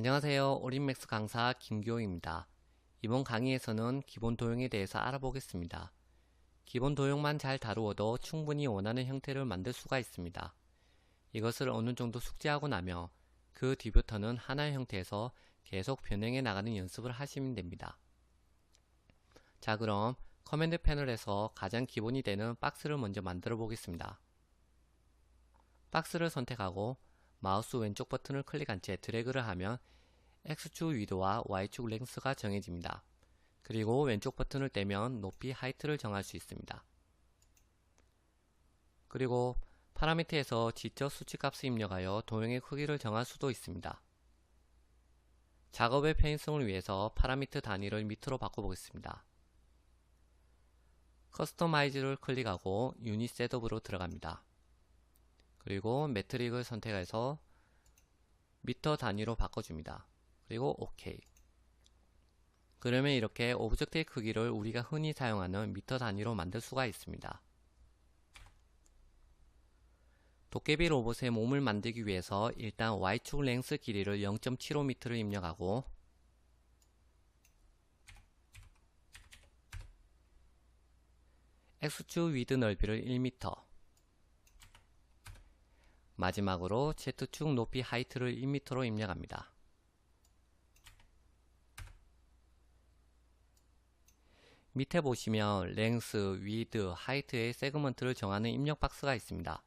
안녕하세요. 오린맥스 강사 김교호입니다. 이번 강의에서는 기본 도형에 대해서 알아보겠습니다. 기본 도형만 잘 다루어도 충분히 원하는 형태를 만들 수가 있습니다. 이것을 어느 정도 숙지하고 나면 그 뒤부터는 하나의 형태에서 계속 변형해 나가는 연습을 하시면 됩니다. 자, 그럼 커맨드 패널에서 가장 기본이 되는 박스를 먼저 만들어 보겠습니다. 박스를 선택하고 마우스 왼쪽 버튼을 클릭한 채 드래그를 하면 X축 위드와 Y축 랭스가 정해집니다. 그리고 왼쪽 버튼을 떼면 높이 하이트를 정할 수 있습니다. 그리고 파라미터에서 지적 수치값을 입력하여 도형의 크기를 정할 수도 있습니다. 작업의 편의성을 위해서 파라미터 단위를 밑으로 바꿔보겠습니다. 커스터마이즈를 클릭하고 유닛 셋업으로 들어갑니다. 그리고 매트릭을 선택해서 미터 단위로 바꿔줍니다. 그리고 OK. 그러면 이렇게 오브젝트의 크기를 우리가 흔히 사용하는 미터 단위로 만들 수가 있습니다. 도깨비 로봇의 몸을 만들기 위해서 일단 Y축 랭스 길이를 0.75m를 입력하고 X축 위드 넓이를 1m, 마지막으로 Z축 높이 하이트를 1m로 입력합니다. 밑에 보시면 랭스, 위드, 하이트의 세그먼트를 정하는 입력 박스가 있습니다.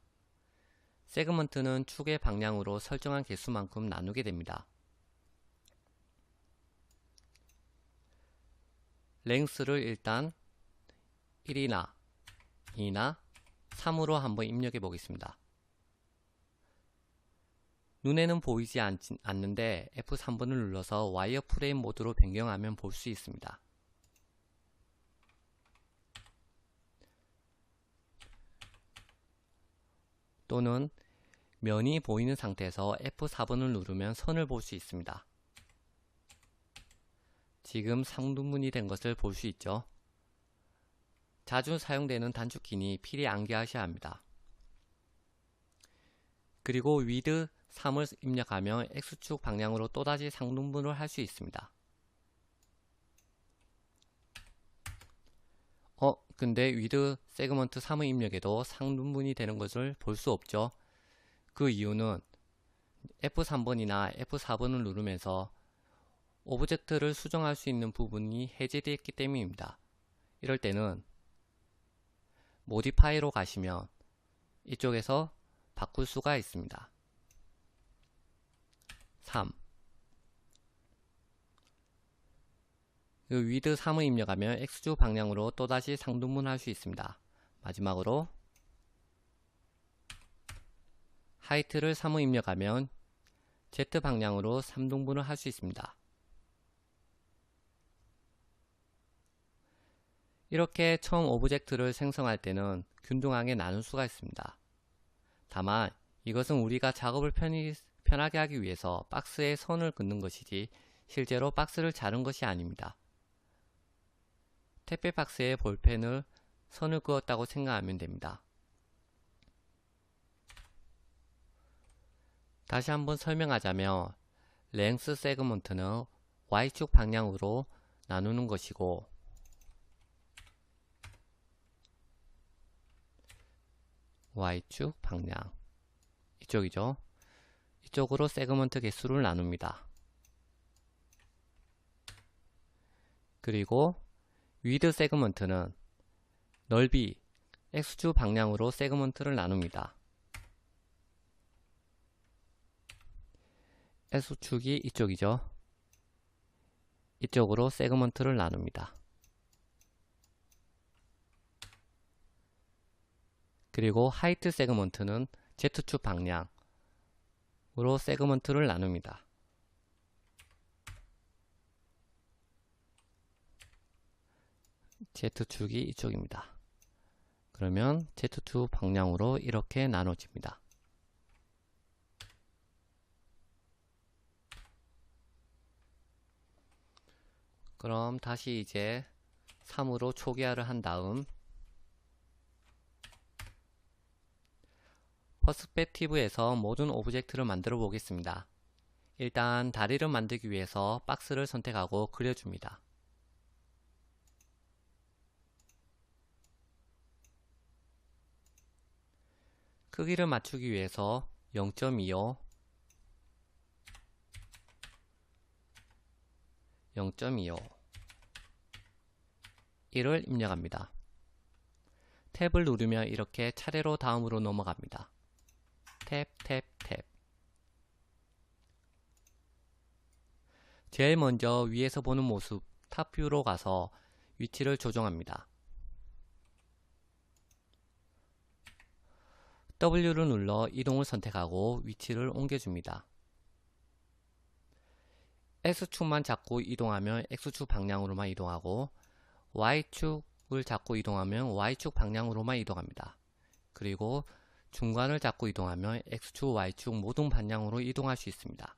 세그먼트는 축의 방향으로 설정한 개수만큼 나누게 됩니다. 랭스를 일단 1이나 2나 3으로 한번 입력해 보겠습니다. 눈에는 보이지 않는데 F3번을 눌러서 와이어 프레임 모드로 변경하면 볼 수 있습니다. 또는 면이 보이는 상태에서 F4번을 누르면 선을 볼 수 있습니다. 지금 상등분이 된 것을 볼 수 있죠. 자주 사용되는 단축키니 필히 암기하셔야 합니다. 그리고 위드 3을 입력하면 X축 방향으로 또다시 상등분을 할 수 있습니다. 근데 위드 세그먼트 3의 입력에도 상등분이 되는 것을 볼 수 없죠. 그 이유는 F3번이나 F4번을 누르면서 오브젝트를 수정할 수 있는 부분이 해제되었기 때문입니다. 이럴 때는 모디파이로 가시면 이쪽에서 바꿀 수가 있습니다. 3. 위드 3을 입력하면 X축 방향으로 또다시 상등분 할 수 있습니다. 마지막으로 하이트를 3을 입력하면 Z 방향으로 3등분을 할 수 있습니다. 이렇게 처음 오브젝트를 생성할 때는 균등하게 나눌 수가 있습니다. 다만 이것은 우리가 작업을 편하게 하기 위해서 박스에 선을 긋는 것이지 실제로 박스를 자른 것이 아닙니다. 택배 박스에 볼펜을 선을 그었다고 생각하면 됩니다. 다시 한번 설명하자면 랭스 세그먼트는 Y축 방향으로 나누는 것이고 Y축 방향 이쪽이죠. 이쪽으로 세그먼트 개수를 나눕니다. 그리고 위드 세그먼트는 넓이 X축 방향으로 세그먼트를 나눕니다. S축이 이쪽이죠. 이쪽으로 세그먼트를 나눕니다. 그리고 하이트 세그먼트는 Z축 방향으로 세그먼트를 나눕니다. Z축이 이쪽입니다. 그러면 Z축 방향으로 이렇게 나눠집니다. 그럼 다시 이제 3으로 초기화를 한 다음 퍼스펙티브에서 모든 오브젝트를 만들어 보겠습니다. 일단 다리를 만들기 위해서 박스를 선택하고 그려줍니다. 크기를 맞추기 위해서 0.25, 0.25, 1을 입력합니다. 탭을 누르면 이렇게 차례로 다음으로 넘어갑니다. 탭, 탭, 탭. 제일 먼저 위에서 보는 모습 탑뷰로 가서 위치를 조정합니다. W를 눌러 이동을 선택하고 위치를 옮겨줍니다. X축만 잡고 이동하면 X축 방향으로만 이동하고 Y축을 잡고 이동하면 Y축 방향으로만 이동합니다. 그리고 중간을 잡고 이동하면 X축, Y축 모든 방향으로 이동할 수 있습니다.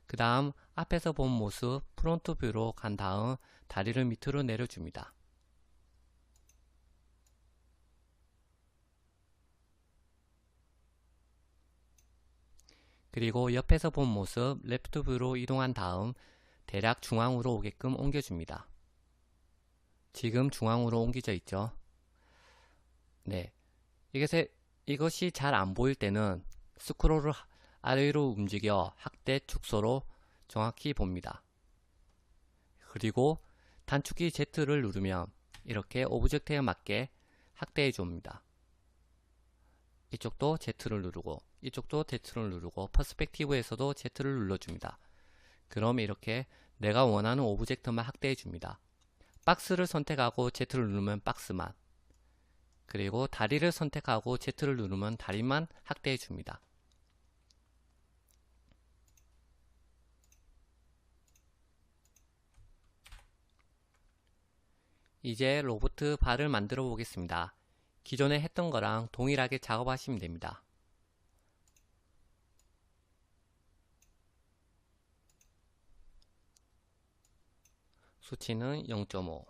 그 다음 앞에서 본 모습 프론트 뷰로 간 다음 다리를 밑으로 내려줍니다. 그리고 옆에서 본 모습 레프트 뷰로 이동한 다음 대략 중앙으로 오게끔 옮겨줍니다. 지금 중앙으로 옮겨져 있죠. 네, 이것이 잘 안 보일 때는 스크롤을 아래로 움직여 확대 축소로 정확히 봅니다. 그리고 단축키 Z를 누르면 이렇게 오브젝트에 맞게 확대해 줍니다. 이쪽도 Z를 누르고 이쪽도 Z를 누르고 퍼스펙티브에서도 Z를 눌러줍니다. 그럼 이렇게 내가 원하는 오브젝트만 확대해 줍니다. 박스를 선택하고 Z를 누르면 박스만, 그리고 다리를 선택하고 Z를 누르면 다리만 확대해 줍니다. 이제 로봇 발을 만들어 보겠습니다. 기존에 했던 거랑 동일하게 작업하시면 됩니다. 수치는 0.5,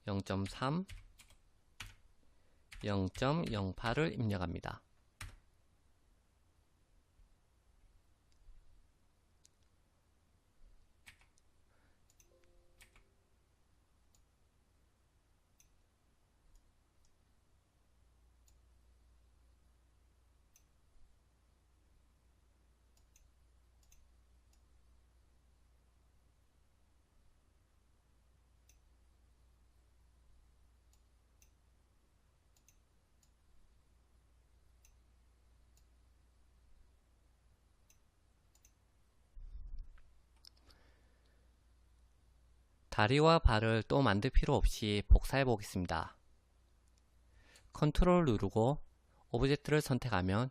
0.3, 0.08을 입력합니다. 다리와 발을 또 만들 필요 없이 복사해 보겠습니다. 컨트롤 누르고 오브젝트를 선택하면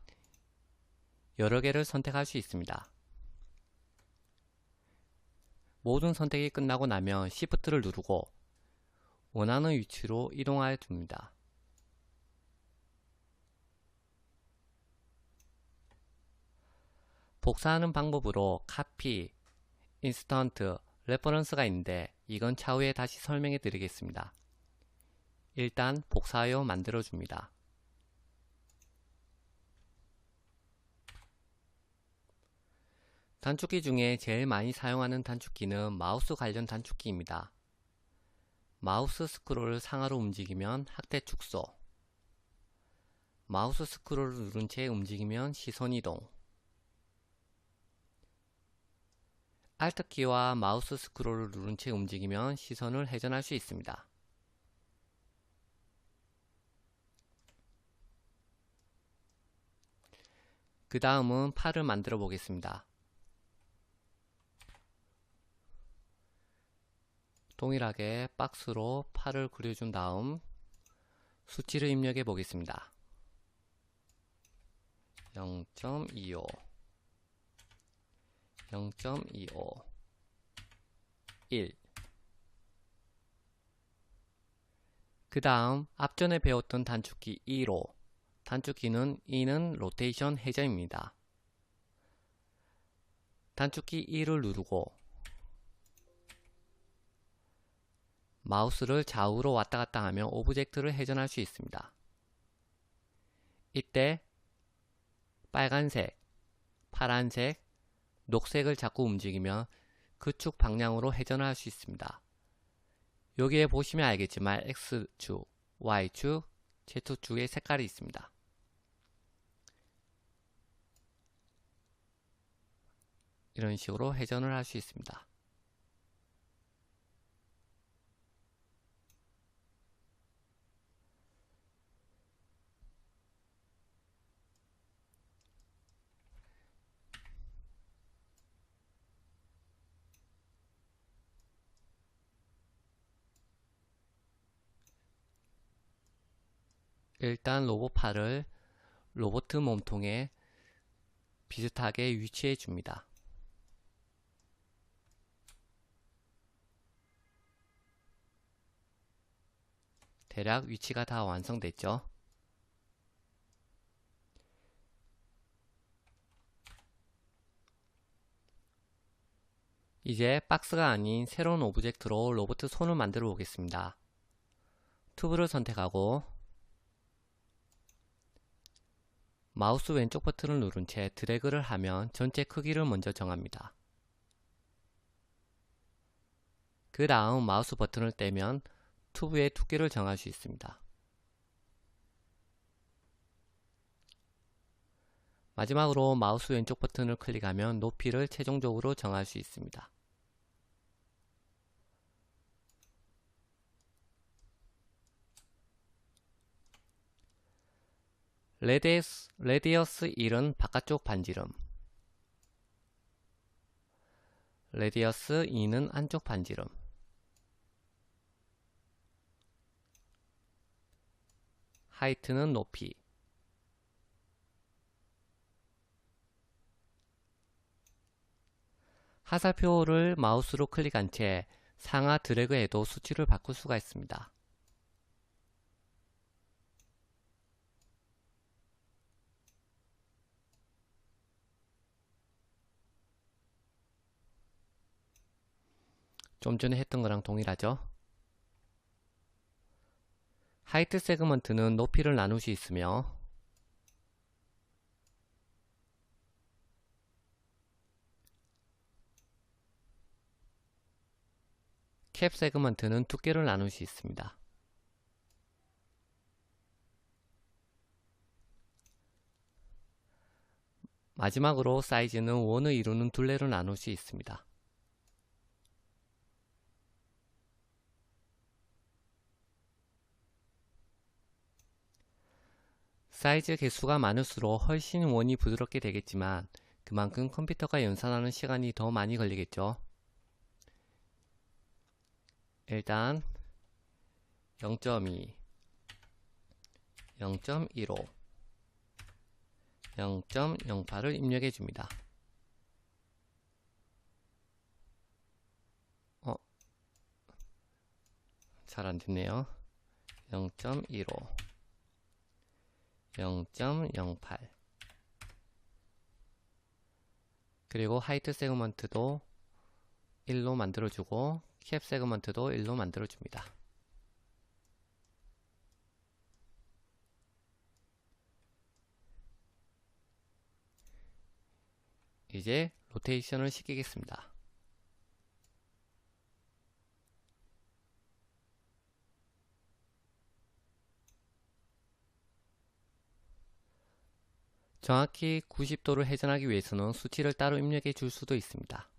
여러 개를 선택할 수 있습니다. 모든 선택이 끝나고 나면 Shift를 누르고 원하는 위치로 이동하여 줍니다. 복사하는 방법으로 카피, 인스턴트, 레퍼런스가 있는데 이건 차후에 다시 설명해 드리겠습니다. 일단 복사하여 만들어 줍니다. 단축키 중에 제일 많이 사용하는 단축키는 마우스 관련 단축키입니다. 마우스 스크롤을 상하로 움직이면 확대 축소, 마우스 스크롤을 누른 채 움직이면 시선 이동, Alt키와 마우스 스크롤을 누른 채 움직이면 시선을 회전할 수 있습니다. 그 다음은 팔을 만들어 보겠습니다. 동일하게 박스로 팔을 그려준 다음 수치를 입력해 보겠습니다. 0.25, 0.25, 1. 그 다음 앞전에 배웠던 단축키 2로 단축키는 2는 로테이션 회전입니다. 단축키 2를 누르고 마우스를 좌우로 왔다 갔다 하며 오브젝트를 회전할 수 있습니다. 이때 빨간색, 파란색, 녹색을 자꾸 움직이면 그 축 방향으로 회전을 할 수 있습니다. 여기에 보시면 알겠지만 X축, Y축, Z축의 색깔이 있습니다. 이런 식으로 회전을 할 수 있습니다. 일단 로봇팔을 로봇 몸통에 비슷하게 위치해 줍니다. 대략 위치가 다 완성됐죠. 이제 박스가 아닌 새로운 오브젝트로 로봇 손을 만들어 보겠습니다. 튜브를 선택하고 마우스 왼쪽 버튼을 누른 채 드래그를 하면 전체 크기를 먼저 정합니다. 그 다음 마우스 버튼을 떼면 튜브의 두께를 정할 수 있습니다. 마지막으로 마우스 왼쪽 버튼을 클릭하면 높이를 최종적으로 정할 수 있습니다. 레디어스 1은 바깥쪽 반지름, 레디어스 2는 안쪽 반지름, 하이트는 높이, 하살표를 마우스로 클릭한 채 상하 드래그해도 수치를 바꿀 수가 있습니다. 좀 전에 했던 거랑 동일하죠? 하이트 세그먼트는 높이를 나눌 수 있으며 캡 세그먼트는 두께를 나눌 수 있습니다. 마지막으로 사이즈는 원을 이루는 둘레로 나눌 수 있습니다. 사이즈 개수가 많을수록 훨씬 원이 부드럽게 되겠지만 그만큼 컴퓨터가 연산하는 시간이 더 많이 걸리겠죠. 일단 0.2, 0.15, 0.08을 입력해 줍니다. 잘 안됐네요. 0.15, 0.08 그리고 하이트 세그먼트도 1로 만들어주고 캡 세그먼트도 1로 만들어줍니다. 이제 로테이션을 시키겠습니다. 정확히 90도를 회전하기 위해서는 수치를 따로 입력해 줄 수도 있습니다.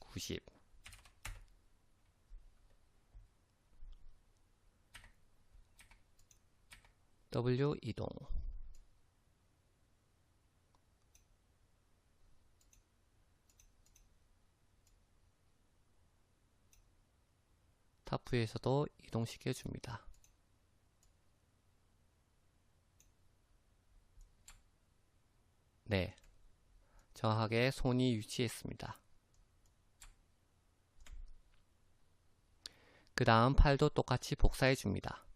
90 W 이동 타프에서도 이동시켜 줍니다. 네, 정확하게 손이 위치했습니다. 그 다음 팔도 똑같이 복사해 줍니다.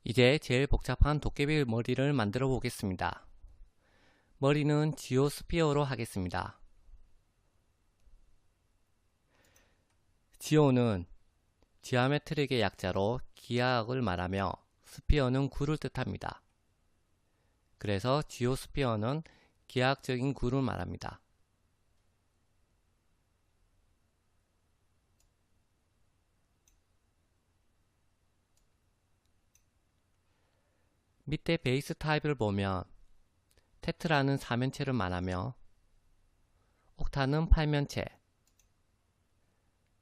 이제 제일 복잡한 도깨비 머리를 만들어 보겠습니다. 머리는 지오스피어로 하겠습니다. 지오는 지오메트릭의 약자로 기하학을 말하며 스피어는 구를 뜻합니다. 그래서 지오스피어는 기하학적인 구를 말합니다. 밑에 베이스 타입을 보면 테트라는 4면체를 말하며 옥타는 8면체,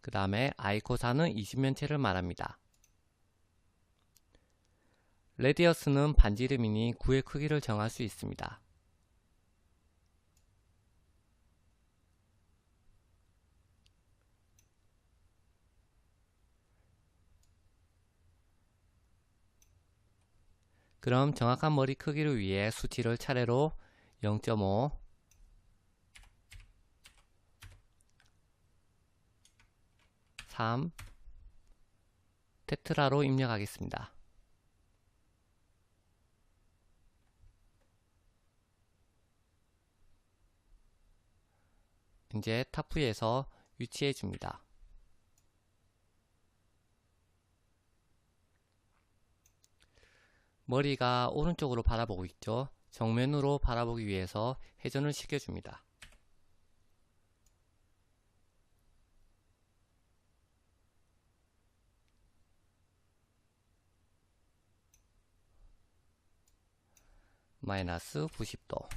그 다음에 아이코사는 20면체를 말합니다. 레디어스는 반지름이니 구의 크기를 정할 수 있습니다. 그럼 정확한 머리 크기를 위해 수치를 차례로 0.5, 3, 테트라로 입력하겠습니다. 이제 타프에서 위치해 줍니다. 머리가 오른쪽으로 바라보고 있죠. 정면으로 바라보기 위해서 회전을 시켜줍니다. 마이너스 90도.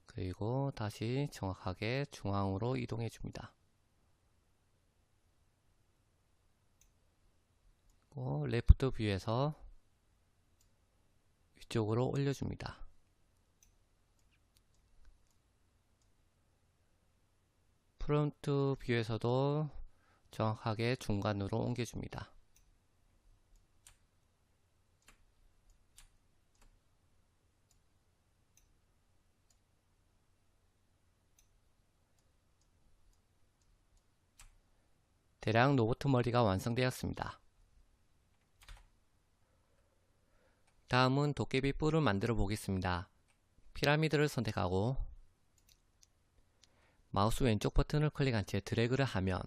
그리고 다시 정확하게 중앙으로 이동해 줍니다. 레프트 뷰에서 위쪽으로 올려줍니다. 프론트 뷰에서도 정확하게 중간으로 옮겨줍니다. 대략 로봇 머리가 완성되었습니다. 다음은 도깨비 뿔을 만들어 보겠습니다. 피라미드를 선택하고 마우스 왼쪽 버튼을 클릭한 채 드래그를 하면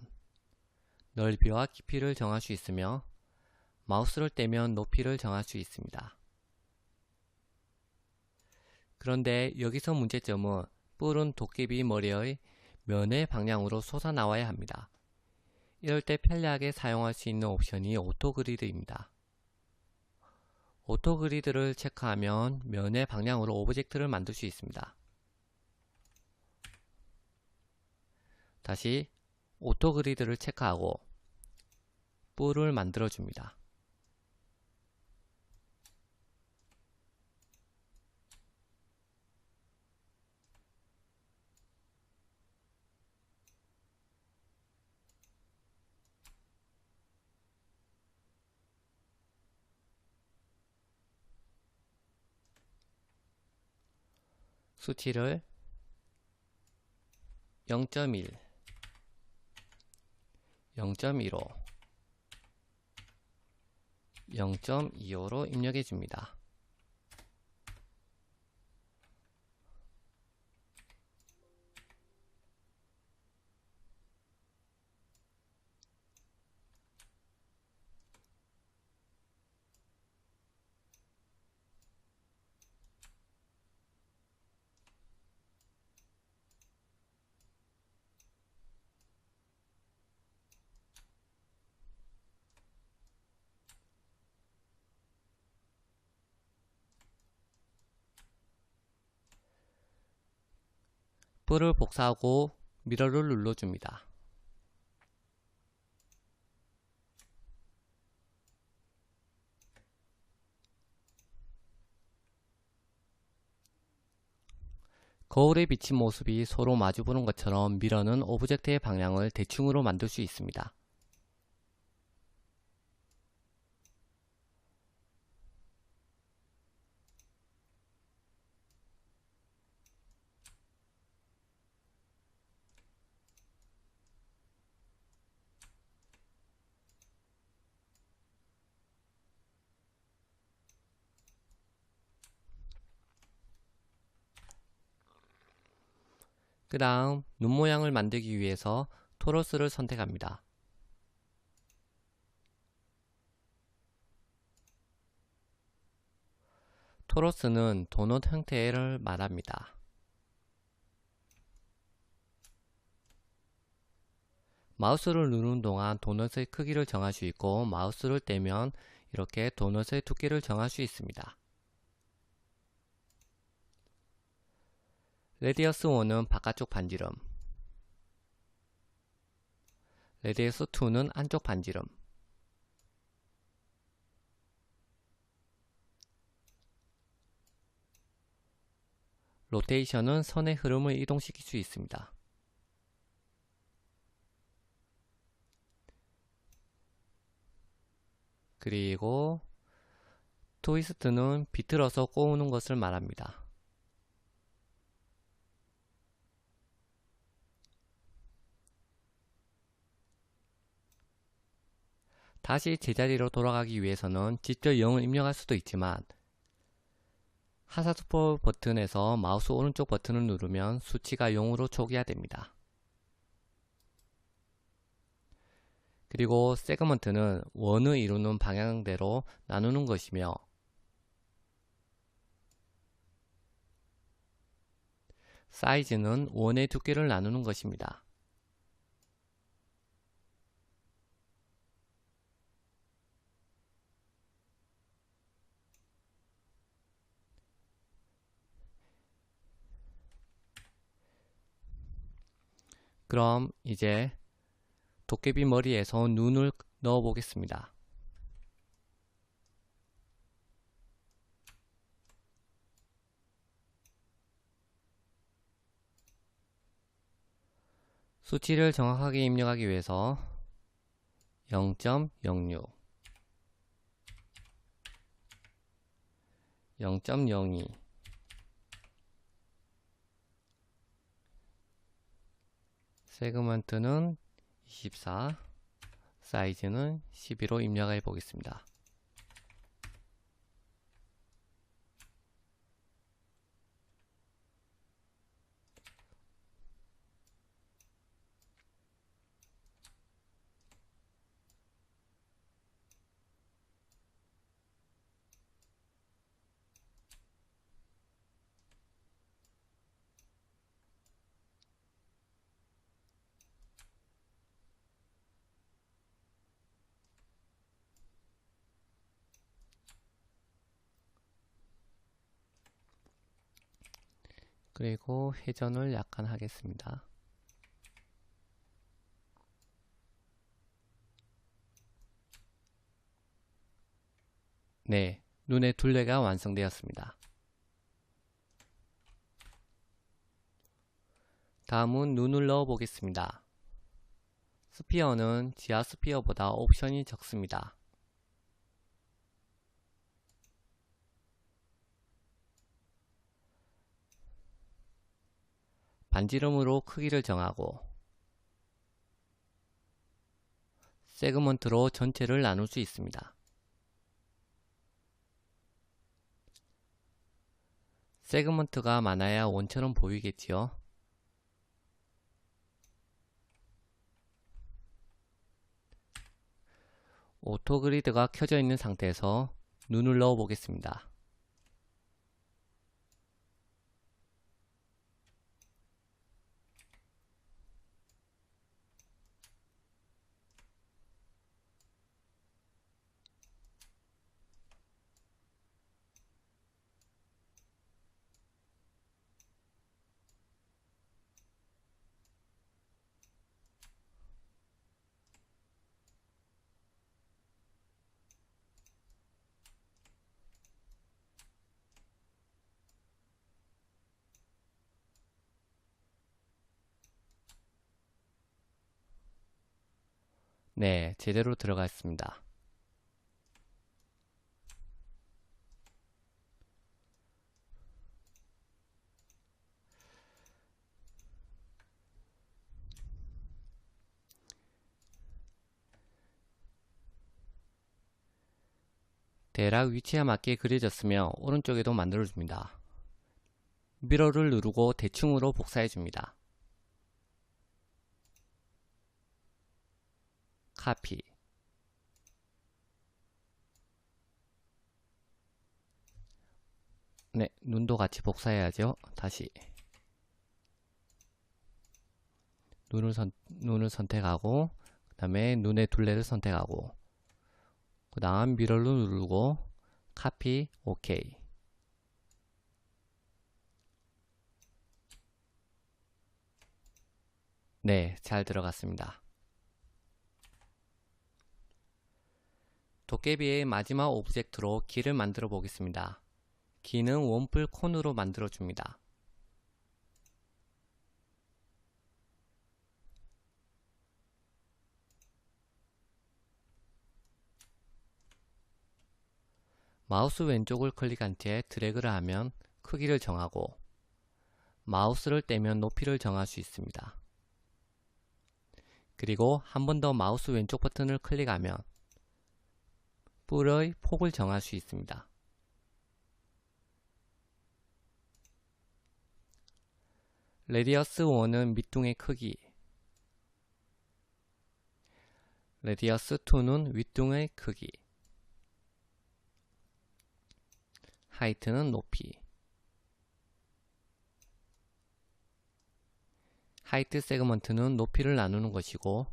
넓이와 깊이를 정할 수 있으며 마우스를 떼면 높이를 정할 수 있습니다. 그런데 여기서 문제점은 뿔은 도깨비 머리의 면의 방향으로 솟아나와야 합니다. 이럴 때 편리하게 사용할 수 있는 옵션이 오토그리드입니다. 오토그리드를 체크하면 면의 방향으로 오브젝트를 만들 수 있습니다. 다시 오토그리드를 체크하고 뿔을 만들어 줍니다. 수치를 0.1, 0.15, 0.25로 입력해 줍니다. 뿔을 복사하고 미러를 눌러줍니다. 거울에 비친 모습이 서로 마주보는 것처럼 미러는 오브젝트의 방향을 대칭으로 만들 수 있습니다. 그 다음 눈 모양을 만들기 위해서 토러스를 선택합니다. 토러스는 도넛 형태를 말합니다. 마우스를 누르는 동안 도넛의 크기를 정할 수 있고 마우스를 떼면 이렇게 도넛의 두께를 정할 수 있습니다. 레디어스 1은 바깥쪽 반지름, 레디어스 2는 안쪽 반지름, 로테이션은 선의 흐름을 이동시킬 수 있습니다. 그리고 트위스트는 비틀어서 꼬우는 것을 말합니다. 다시 제자리로 돌아가기 위해서는 직접 0을 입력할 수도 있지만 하사스포 버튼에서 마우스 오른쪽 버튼을 누르면 수치가 0으로 초기화됩니다. 그리고 세그먼트는 원을 이루는 방향대로 나누는 것이며 사이즈는 원의 두께를 나누는 것입니다. 그럼 이제 도깨비 머리에서 눈을 넣어 보겠습니다. 수치를 정확하게 입력하기 위해서 0.06, 0.02, 세그먼트는 24, 사이즈는 12로 입력해 보겠습니다. 그리고 회전을 약간 하겠습니다. 네, 눈의 둘레가 완성되었습니다. 다음은 눈을 넣어 보겠습니다. 스피어는 지하 스피어보다 옵션이 적습니다. 반지름으로 크기를 정하고 세그먼트로 전체를 나눌 수 있습니다. 세그먼트가 많아야 원처럼 보이겠지요. 오토그리드가 켜져 있는 상태에서 눈을 넣어 보겠습니다. 네, 제대로 들어갔습니다. 대략 위치에 맞게 그려졌으며 오른쪽에도 만들어줍니다. 미러를 누르고 대충으로 복사해줍니다. 카피. 네, 눈도 같이 복사해야죠. 다시 눈을 선택하고, 그 다음에 눈의 둘레를 선택하고, 그 다음 미러를 누르고 카피, 오케이. 네, 잘 들어갔습니다. 도깨비의 마지막 오브젝트로 귀를 만들어 보겠습니다. 귀는 원뿔 콘으로 만들어 줍니다. 마우스 왼쪽을 클릭한 채 드래그를 하면 크기를 정하고, 마우스를 떼면 높이를 정할 수 있습니다. 그리고 한 번 더 마우스 왼쪽 버튼을 클릭하면 뿔의 폭을 정할 수 있습니다. 레디어스 1은 밑둥의 크기, 레디어스 2는 윗둥의 크기, 하이트는 높이. 하이트 세그먼트는 높이를 나누는 것이고,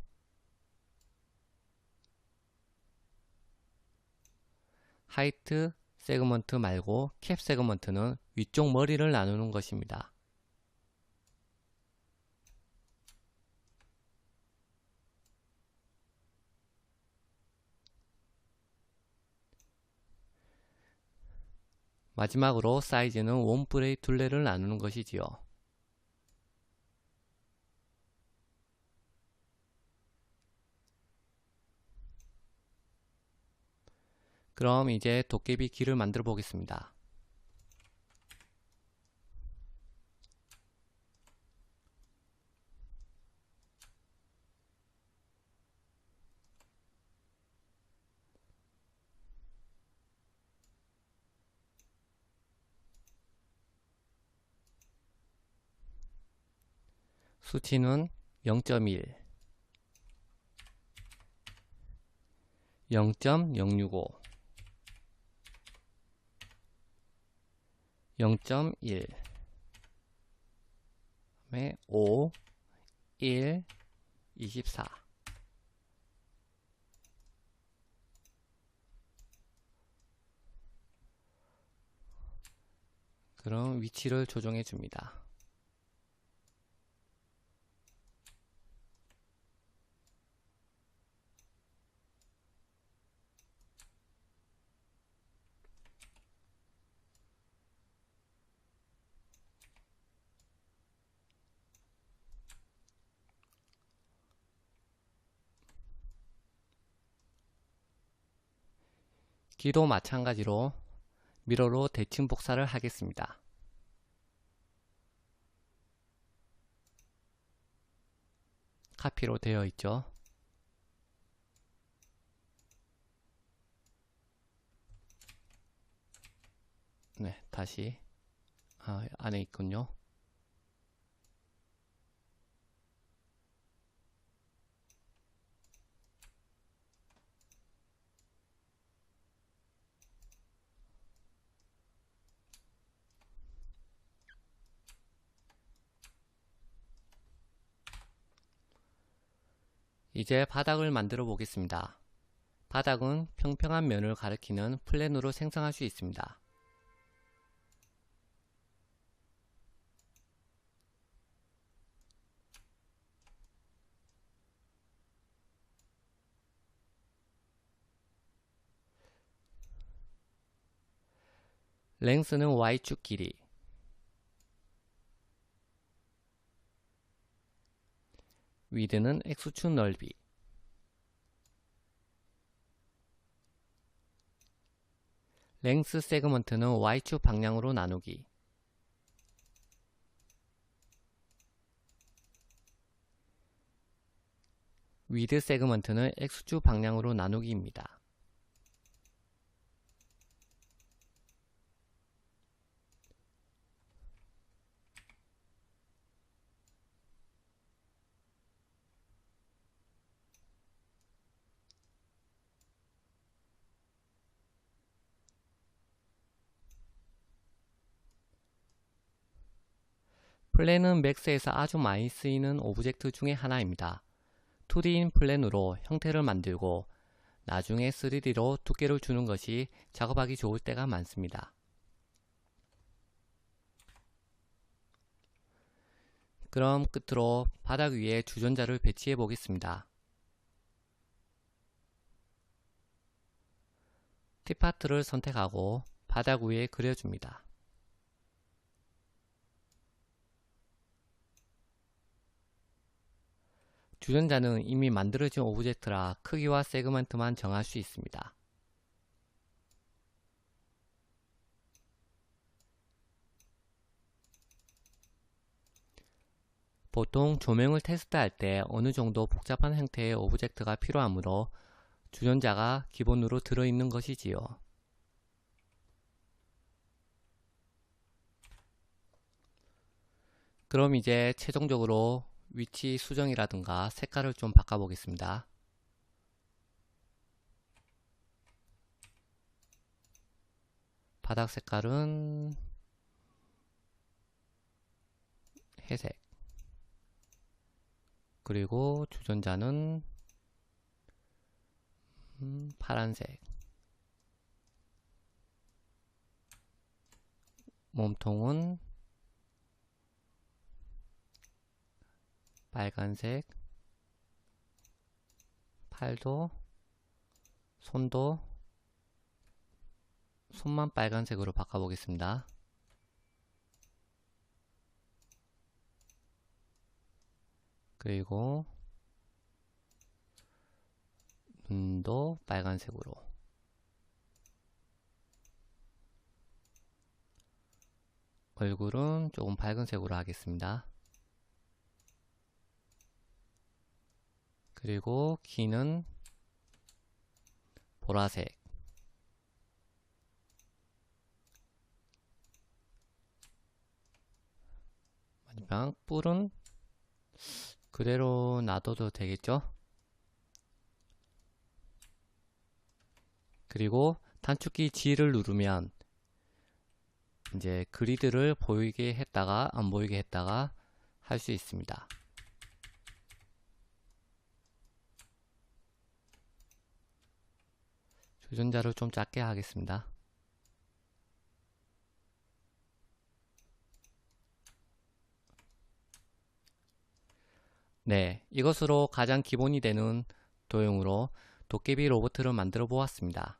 하이트 세그먼트 말고 캡 세그먼트는 위쪽 머리를 나누는 것입니다. 마지막으로 사이즈는 원뿔의 둘레를 나누는 것이지요. 그럼 이제 도깨비 귀를 만들어 보겠습니다. 수치는 0.1, 0.065, 0.1, 5, 1, 24. 그럼 위치를 조정해 줍니다. 귀도 마찬가지로 미러로 대칭 복사를 하겠습니다. 카피로 되어 있죠. 네, 다시 안에 있군요. 이제 바닥을 만들어 보겠습니다. 바닥은 평평한 면을 가리키는 플랜으로 생성할 수 있습니다. 랭스는 Y축 길이, 위드는 X축 넓이, 랭스 세그먼트는 Y축 방향으로 나누기, 위드 세그먼트는 X축 방향으로 나누기입니다. 플랜은 맥스에서 아주 많이 쓰이는 오브젝트 중에 하나입니다. 2D인 플랜으로 형태를 만들고 나중에 3D로 두께를 주는 것이 작업하기 좋을 때가 많습니다. 그럼 끝으로 바닥 위에 주전자를 배치해 보겠습니다. 팁파트를 선택하고 바닥 위에 그려줍니다. 주전자는 이미 만들어진 오브젝트라 크기와 세그먼트만 정할 수 있습니다. 보통 조명을 테스트할 때 어느 정도 복잡한 형태의 오브젝트가 필요하므로 주전자가 기본으로 들어있는 것이지요. 그럼 이제 최종적으로 위치 수정이라든가 색깔을 좀 바꿔 보겠습니다. 바닥 색깔은 회색, 그리고 주전자는 파란색, 몸통은 빨간색, 팔도, 손만 빨간색으로 바꿔보겠습니다. 그리고 눈도 빨간색으로, 얼굴은 조금 밝은색으로 하겠습니다. 그리고 귀는 보라색, 마지막 뿔은 그대로 놔둬도 되겠죠? 그리고 단축키 G를 누르면 이제 그리드를 보이게 했다가 안 보이게 했다가 할 수 있습니다. 주전자를 좀 작게 하겠습니다. 네, 이것으로 가장 기본이 되는 도형으로 도깨비 로봇을 만들어 보았습니다.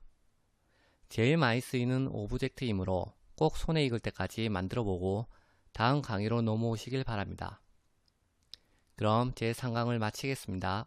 제일 많이 쓰이는 오브젝트이므로 꼭 손에 익을 때까지 만들어 보고 다음 강의로 넘어오시길 바랍니다. 그럼 제 3강을 마치겠습니다.